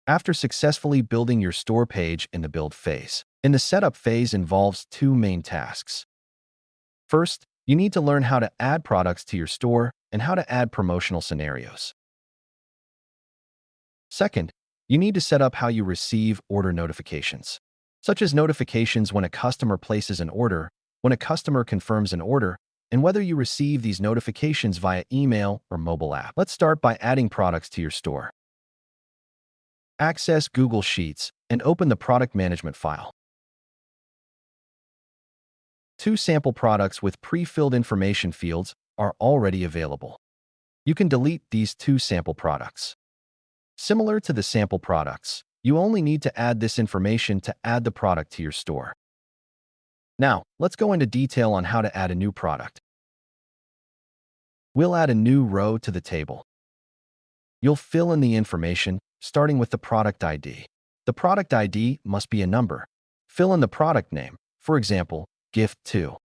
After successfully building your store page in the build phase, in the setup phase involves two main tasks. First, you need to learn how to add products to your store and how to add promotional scenarios. Second, you need to set up how you receive order notifications, such as notifications when a customer places an order, when a customer confirms an order, and whether you receive these notifications via email or mobile app. Let's start by adding products to your store. Access Google Sheets and open the product management file. Two sample products with pre-filled information fields are already available. You can delete these two sample products. Similar to the sample products, you only need to add this information to add the product to your store. Now, let's go into detail on how to add a new product. We'll add a new row to the table. You'll fill in the information, starting with the product ID. The product ID must be a number. Fill in the product name, for example, Gift 2.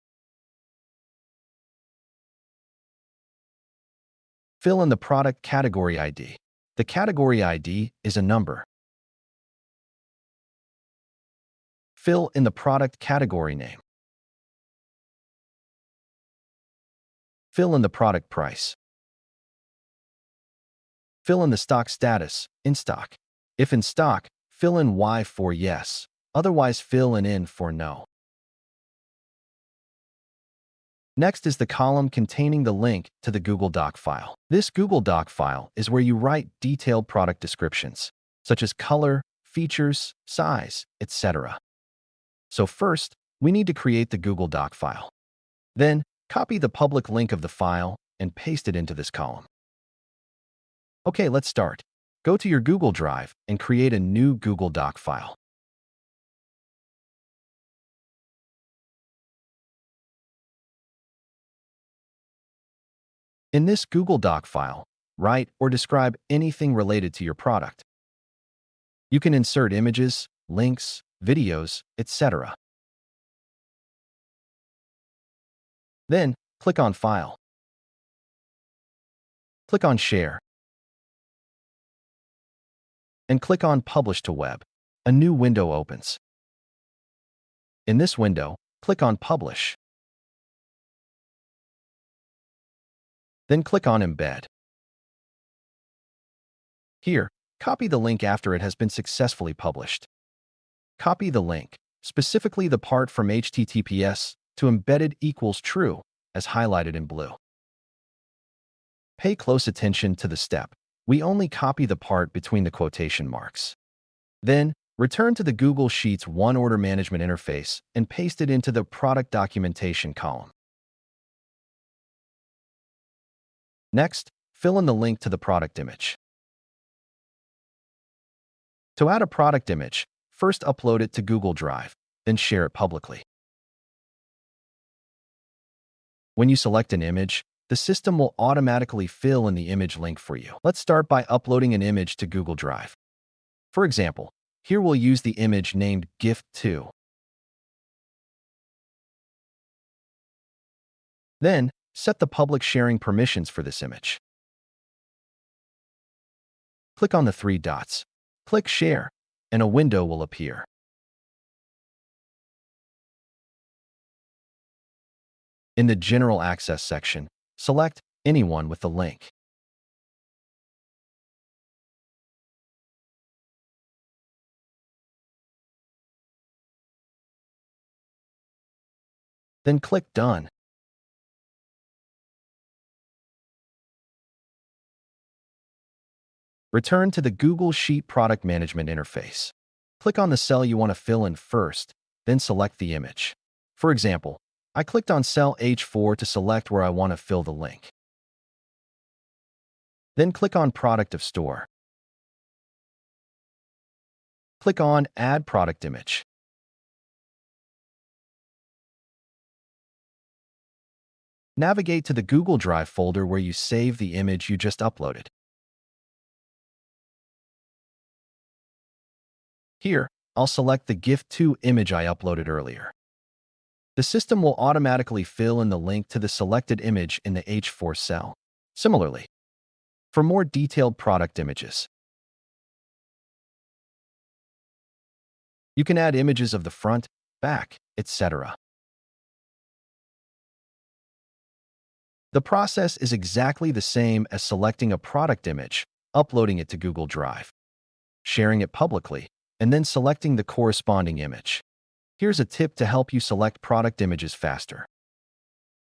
Fill in the product category ID. The category ID is a number. Fill in the product category name. Fill in the product price. Fill in the stock status, in stock. If in stock, fill in Y for yes, otherwise fill in for no. Next is the column containing the link to the Google Doc file. This Google Doc file is where you write detailed product descriptions, such as color, features, size, etc. So first, we need to create the Google Doc file. Then, copy the public link of the file and paste it into this column. Okay, let's start. Go to your Google Drive and create a new Google Doc file. In this Google Doc file, write or describe anything related to your product. You can insert images, links, videos, etc. Then, click on File. Click on Share. And click on Publish to Web. A new window opens. In this window, click on Publish. Then click on Embed. Here, copy the link after it has been successfully published. Copy the link, specifically the part from HTTPS to embedded equals true, as highlighted in blue. Pay close attention to the step. We only copy the part between the quotation marks. Then, return to the Google Sheets 1 order management interface and paste it into the product documentation column. Next, fill in the link to the product image. To add a product image, first upload it to Google Drive, then share it publicly. When you select an image, the system will automatically fill in the image link for you. Let's start by uploading an image to Google Drive. For example, here we'll use the image named Gift 2. Then, set the public sharing permissions for this image. Click on the three dots. Click Share, and a window will appear. In the General Access section, select Anyone with the link. Then click Done. Return to the Google Sheet Product Management interface. Click on the cell you want to fill in first, then select the image. For example, I clicked on cell H4 to select where I want to fill the link. Then click on Product of Store. Click on Add Product Image. Navigate to the Google Drive folder where you save the image you just uploaded. Here, I'll select the Gift 2 image I uploaded earlier. The system will automatically fill in the link to the selected image in the H4 cell. Similarly, for more detailed product images, You can add images of the front, back, etc. The process is exactly the same as selecting a product image, uploading it to Google Drive, sharing it publicly, and then selecting the corresponding image. Here's a tip to help you select product images faster.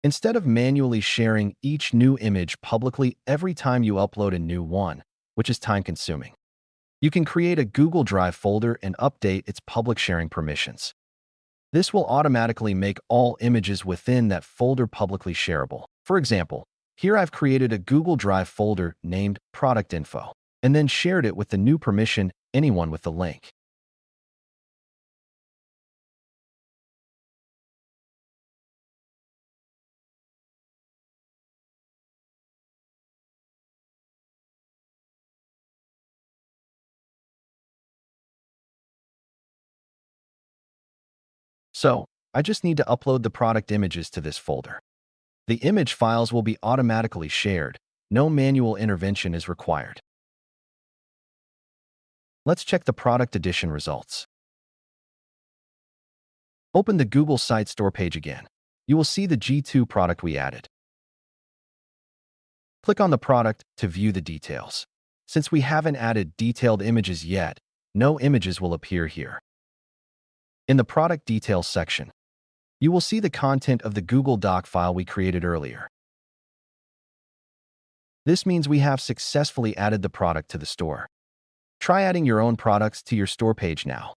Instead of manually sharing each new image publicly every time you upload a new one, which is time-consuming, you can create a Google Drive folder and update its public sharing permissions. This will automatically make all images within that folder publicly shareable. For example, here I've created a Google Drive folder named Product Info, and then shared it with the new permission, anyone with the link. So, I just need to upload the product images to this folder. The image files will be automatically shared. No manual intervention is required. Let's check the product edition results. Open the Google Site Store page again. You will see the G2 product we added. Click on the product to view the details. Since we haven't added detailed images yet, no images will appear here. In the product details section, you will see the content of the Google Doc file we created earlier. This means we have successfully added the product to the store. Try adding your own products to your store page now.